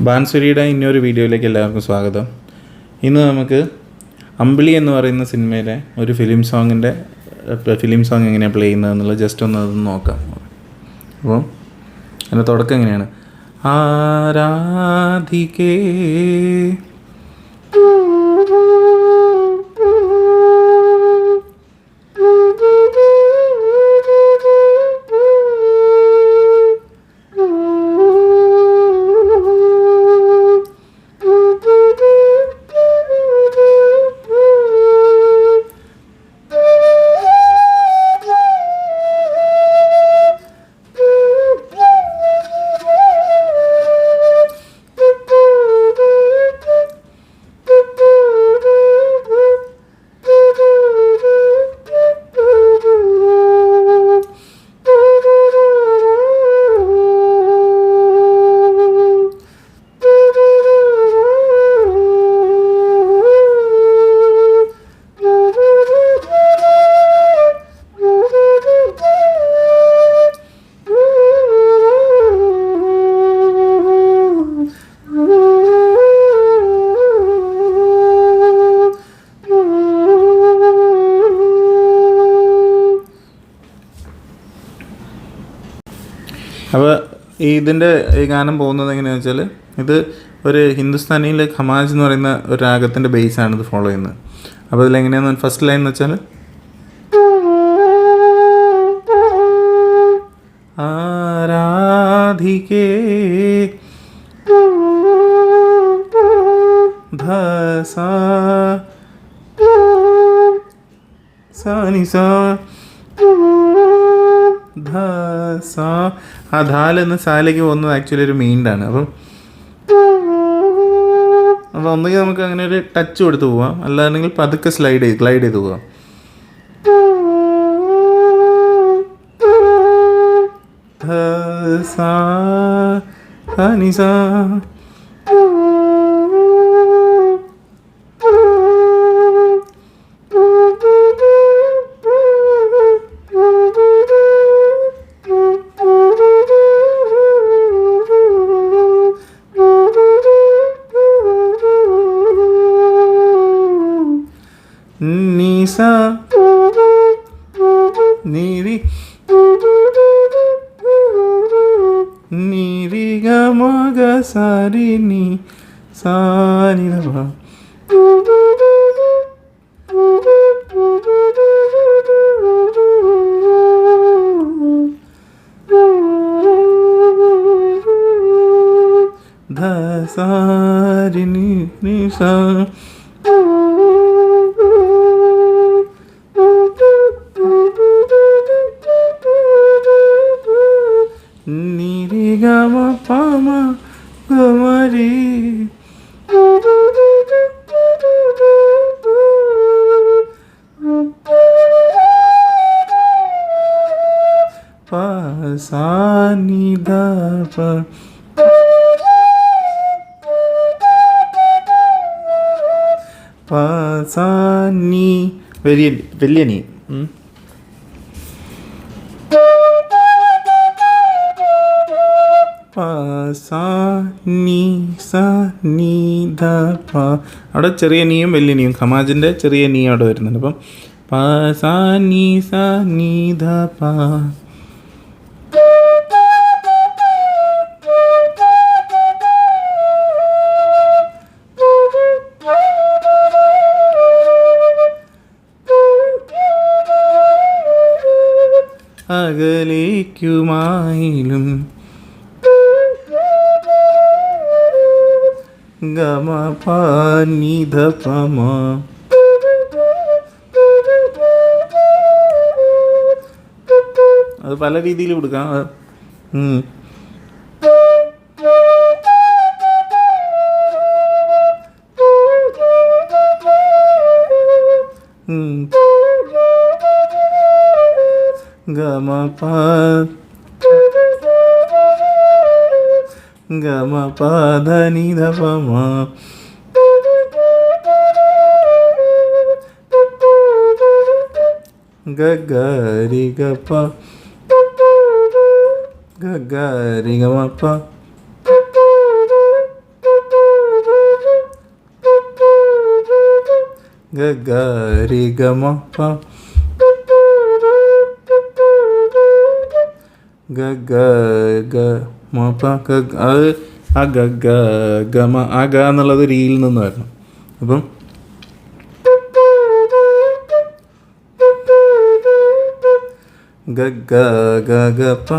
ബാൻസുരിയുടെ ഇന്നൊരു വീഡിയോയിലേക്ക് എല്ലാവർക്കും സ്വാഗതം. ഇന്ന് നമുക്ക് അമ്പിളി എന്ന് പറയുന്ന സിനിമയിലെ ഒരു ഫിലിം സോങ് എങ്ങനെയാണ് പ്ലേ ചെയ്യുന്നത് എന്നുള്ളത് ജസ്റ്റ് ഒന്ന് അതൊന്ന് നോക്കാം. അപ്പോൾ അതിൻ്റെ തുടക്കം എങ്ങനെയാണ്? ആരാധികേ അപ്പോൾ ഇതിൻ്റെ ഈ ഗാനം പോകുന്നത് എങ്ങനെയാണെന്ന് വെച്ചാൽ, ഇത് ഒരു ഹിന്ദുസ്ഥാനിയിൽ ഖമാജ് എന്ന് പറയുന്ന ഒരു രാഗത്തിൻ്റെ ബേസാണ് ഇത് ഫോളോ ചെയ്യുന്നത്. അപ്പോൾ ഇതിലെങ്ങനെയാണെന്ന് ഫസ്റ്റ് ലൈൻ എന്ന് വെച്ചാൽ, ആരാധികേ ധസ സാനി സാ ധസ. ആ ധാൽ എന്ന സാലേക്ക് പോകുന്നത് ആക്ച്വലി ഒരു മീൻഡാണ്. അപ്പോൾ ഒന്നുകിൽ നമുക്ക് അങ്ങനെ ഒരു ടച്ച് കൊടുത്ത് പോവാം, അല്ലാണ്ടെങ്കിൽ പതുക്കെ ഗ്ലൈഡ് ചെയ്ത് പോവാം. ധസ സാനി സാ നീസ നീരി നീരിഗ മഗ സാരി നീ സാരി ധ സാരി നീ സാ നിരിഗമ പമ ഗമരി പസാനി ദപ പസാനി വലിയ നീ അവിടെ ചെറിയ നീയും വലിയ നീയും, ഖമാജിൻ്റെ ചെറിയ നീ അവിടെ വരുന്നുണ്ട്. അപ്പം പസാനി സ അകലേക്കുമായിലും ഗമ പാനി ധ പമ. അത് പല രീതിയിൽ കൊടുക്കാം. ഗമ പ ഗമ പധ നി ധ പ മ. ഗ ഗ രി ഗ പ ഗ ഗ രി ഗ മ പ ഗ ഗ രി ഗ മ പ ഗ ഗ ഗ മ പ ഗ അത് ആ ഗ ഗ ഗ മ ആ ഗ എന്നുള്ളത് രീയിൽ നിന്ന് വരണം. അപ്പം ഗ ഗ ഗ ഗ പ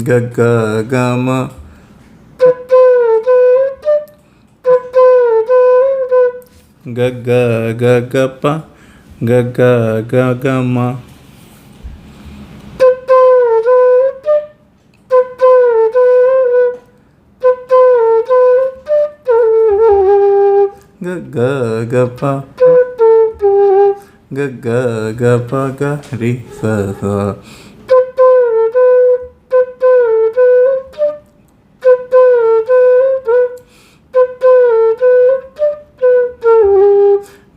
ഗ ഗ ഗ മ ഗ ഗ ഗ ഗ പ ഗ ഗ ഗ ഗ മ ഗ ഗ ഗ പ ഗ ഗ ഗ പ ഗ രി സ സ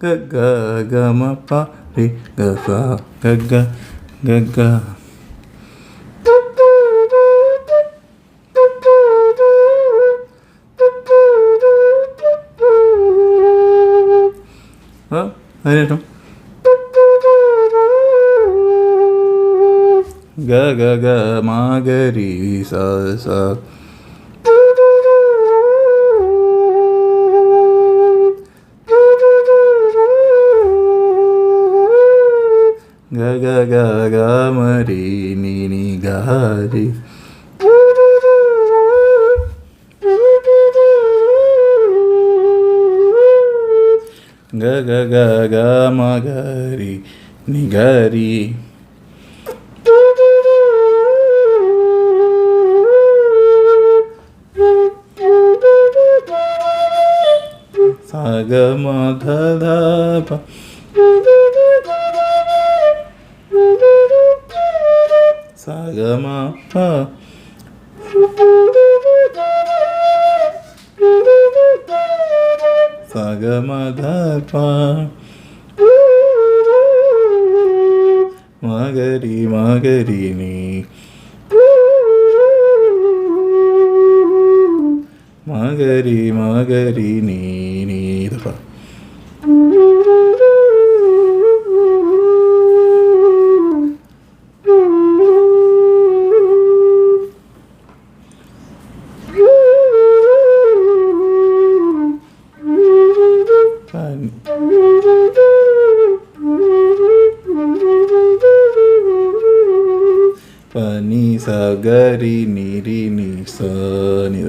ഗ ഗ ഗ മ പ രി ഗ സ ഗ ഗ ഗ ഗ അതിനേറ്റം ഗ ഗ ഗ മ ഗ രി സ സ ഗ ഗ ഗ ഗ മ രി നി നി ഗ രി ഗ ഗ ഗ ഗ മ ഗ രി നി ഗ രി സ ഗ മ ധ ധ പ സ ഗ മ പ സ ഗ മ ധ പ മ ഗ രി നി മ ഗ രി നി നി ധ പ പനി സ ഗ രി നി സ നി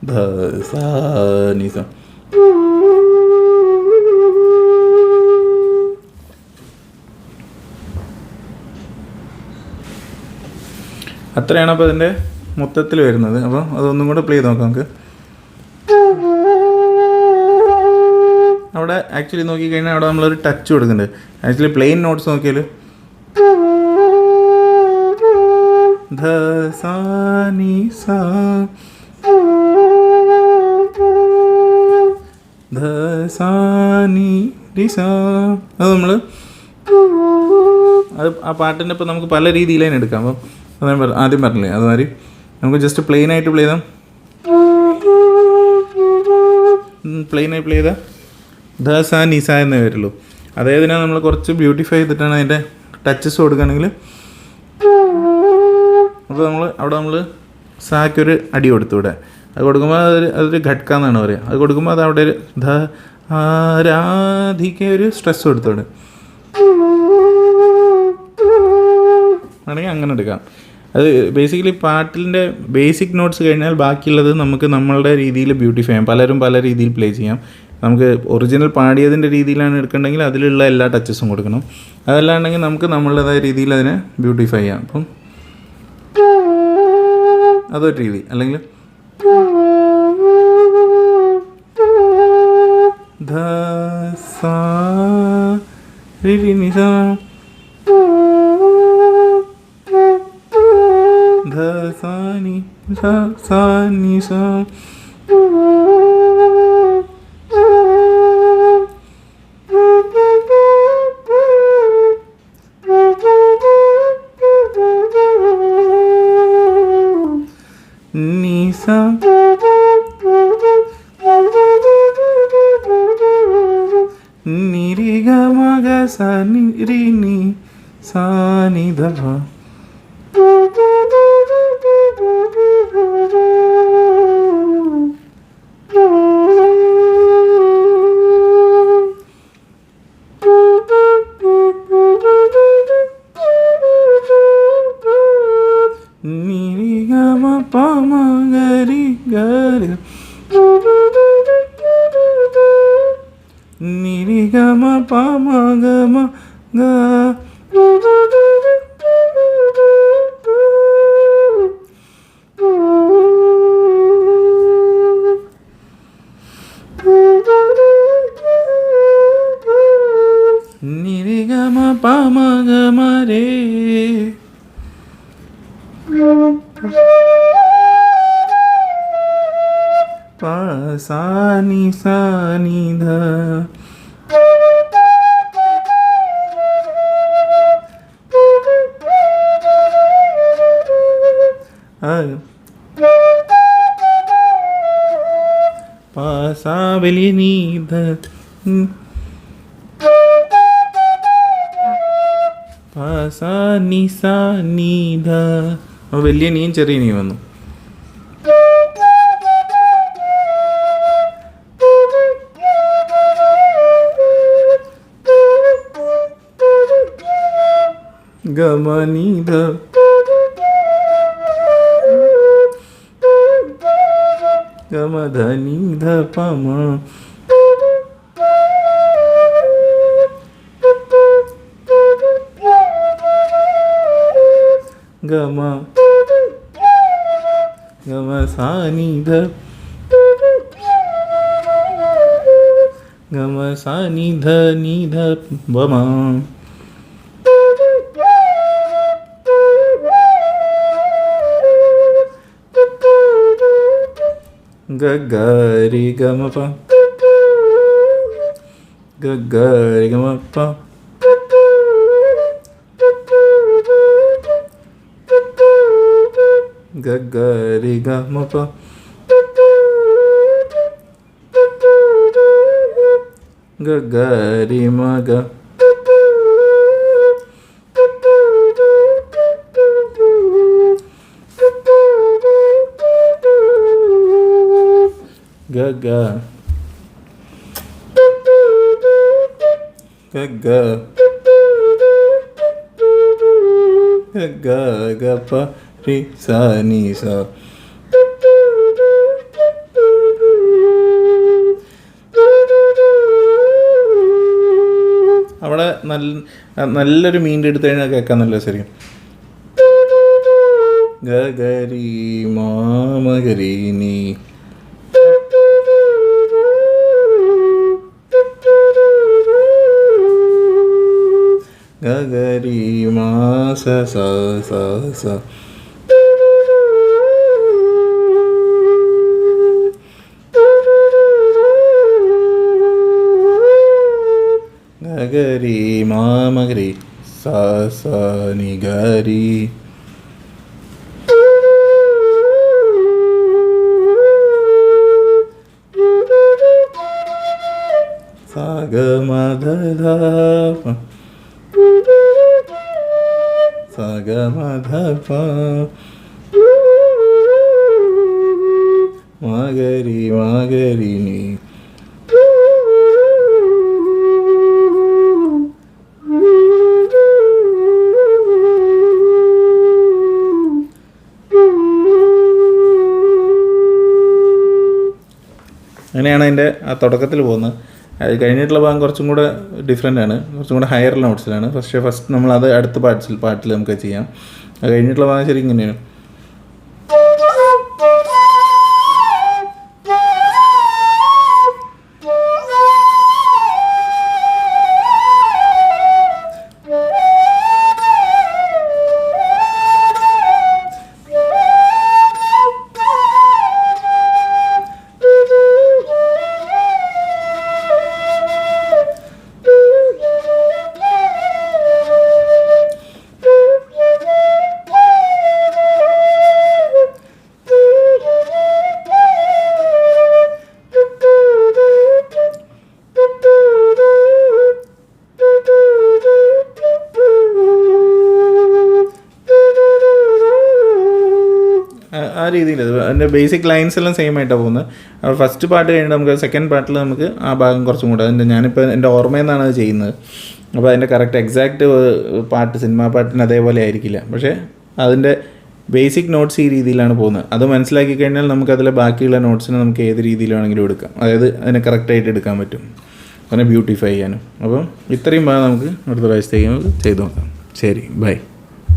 ധ സ നി സ. അത്രയാണ് അപ്പോൾ അതിൻ്റെ മൊത്തത്തിൽ വരുന്നത്. അപ്പോൾ അതൊന്നും കൂടെ പ്ലേ ചെയ്ത് നോക്കാം നമുക്ക്. അവിടെ ആക്ച്വലി നോക്കിക്കഴിഞ്ഞാൽ അവിടെ നമ്മളൊരു ടച്ച് കൊടുക്കുന്നുണ്ട്. ആക്ച്വലി പ്ലെയിൻ നോട്ട്സ് നോക്കിയാൽ ധ സ നി സ ധ സ നി രി സ. അത് നമ്മൾ അത് ആ പാട്ടിൻ്റെ ഇപ്പോൾ നമുക്ക് പല രീതിയിലാണ് എടുക്കാം. അപ്പം അത് ഞാൻ ആദ്യം പറഞ്ഞില്ലേ, അതുമാതിരി നമുക്ക് ജസ്റ്റ് പ്ലെയിനായിട്ട് പ്ലേ ചെയ്താൽ പ്ലെയിനായി പ്ലേ ചെയ്താൽ ധ സ നി സ എന്നേ വരുള്ളൂ. അതേതിനെ നമ്മൾ കുറച്ച് ബ്യൂട്ടിഫൈ ചെയ്തിട്ടാണ് അതിൻ്റെ ടച്ചസ് കൊടുക്കുകയാണെങ്കിൽ, അപ്പോൾ നമ്മൾ സാക്കൊരു അടി കൊടുത്തു ഇവിടെ. അത് കൊടുക്കുമ്പോൾ അതൊരു ഘട്ക എന്നാണ് പറയുക. അത് കൊടുക്കുമ്പോൾ അത് അവിടെ ഒരു ധ ആരാധിക്ക ഒരു സ്ട്രെസ് കൊടുത്തോടെ ആണെങ്കിൽ അങ്ങനെ എടുക്കാം. അത് ബേസിക്കലി പാട്ടിൻ്റെ ബേസിക് നോട്ട്സ് കഴിഞ്ഞാൽ ബാക്കിയുള്ളത് നമുക്ക് നമ്മളുടെ രീതിയിൽ ബ്യൂട്ടിഫൈ ചെയ്യാം. പലരും പല രീതിയിൽ പ്ലേ ചെയ്യാം. നമുക്ക് ഒറിജിനൽ പാടിയതിൻ്റെ രീതിയിലാണ് എടുക്കേണ്ടെങ്കിൽ അതിലുള്ള എല്ലാ ടച്ചസും കൊടുക്കണം. അതല്ലാണ്ടെങ്കിൽ നമുക്ക് നമ്മളുടേതായ രീതിയിൽ അതിനെ ബ്യൂട്ടിഫൈ ചെയ്യാം. അപ്പം അതൊരു രീതി. അല്ലെങ്കിൽ ധ സ രി രി നി സ ധ സ നി സ നി സ നി സ സനി രി നി സാ നി ധ പ. നി രി ഗ മ പ മ ഗ രി ഗ രി നി രി ഗ മ പ മ ഗ മ ഗ. നി രി ഗ മ പ മ ഗ മ രേ. പ സാ നി ധ. പ സാ വലിയ നീ ധ. പ സാ നി ധ. വലിയ നീയും ചെറിയ നീ വന്നു. ഗമ നീ ധ. ഗമ ധ നീ ധ പ മ. ഗമ ഗമ സാ നി ധ. ഗമ സാ നി ധ പ മ. ഗ ഗ രി ഗ മ പ. ഗ ഗ രി ഗ മ പ. ഗ ഗ രി ഗ മ പ. ഗ ഗ രി മ ഗ. ഗ ഗ ഗ ഗ ഗ ഗ പ രി സാ നി സാ. അവിടെ നല്ലൊരു മീൻ്റെ എടുത്തു കഴിഞ്ഞാൽ കേൾക്കാൻ നല്ല ശരിക്കും. ഗ ഗ രി മാമ ഗ രി നീ. ഗ ഗ രി മാ സ സ സ സ. ഗ ഗ രി മാ മ ഗ രി സാ സാ നി ഗ രി. സാ ഗ മ ധ ധ പ. സാ ഗ മ ധ പ. മ ഗ രി നീ. അങ്ങനെയാണ് അതിൻ്റെ ആ തുടക്കത്തിൽ പോകുന്നത്. അത് കഴിഞ്ഞിട്ടുള്ള ഭാഗം കുറച്ചും കൂടെ ഡിഫറെൻ്റ് ആണ്, കുറച്ചും കൂടെ ഹയർ നോട്ട്സിലാണ്. ഫസ്റ്റ് നമ്മളത് അടുത്ത പാട്ടിൽ നമുക്ക് ചെയ്യാം. അത് കഴിഞ്ഞിട്ടുള്ള ഭാഗം ശരിക്കും ഇങ്ങനെയാണ്. രീതിയിൽ അതിൻ്റെ ബേസിക് ലൈൻസ് എല്ലാം സെയിം ആയിട്ടാണ് പോകുന്നത്. അപ്പോൾ ഫസ്റ്റ് പാട്ട് കഴിഞ്ഞിട്ട് നമുക്ക് സെക്കൻഡ് പാർട്ടിൽ നമുക്ക് ആ ഭാഗം കുറച്ചും കൂടെ ഞാനിപ്പോൾ എൻ്റെ ഓർമ്മയിൽ നിന്നാണ് അത് ചെയ്യുന്നത്. അപ്പോൾ അതിൻ്റെ കറക്റ്റ് എക്സാക്റ്റ് പാട്ട് സിനിമാ പാട്ടിന് അതേപോലെ ആയിരിക്കില്ല, പക്ഷേ അതിൻ്റെ ബേസിക് നോട്ട്സ് ഈ രീതിയിലാണ് പോകുന്നത്. അത് മനസ്സിലാക്കി കഴിഞ്ഞാൽ നമുക്കതിലെ ബാക്കിയുള്ള നോട്ട്സിനെ നമുക്ക് ഏത് രീതിയിൽ വേണമെങ്കിലും എടുക്കാം, അതായത് അതിനെ കറക്റ്റായിട്ട് എടുക്കാൻ പറ്റും, അതിനെ ബ്യൂട്ടിഫൈ ചെയ്യാനും. അപ്പം ഇത്രയും ഭാഗം നമുക്ക് അടുത്ത പ്രാവശ്യത്തേക്ക് നമുക്ക് ചെയ്ത് നോക്കാം. ശരി, ബൈ.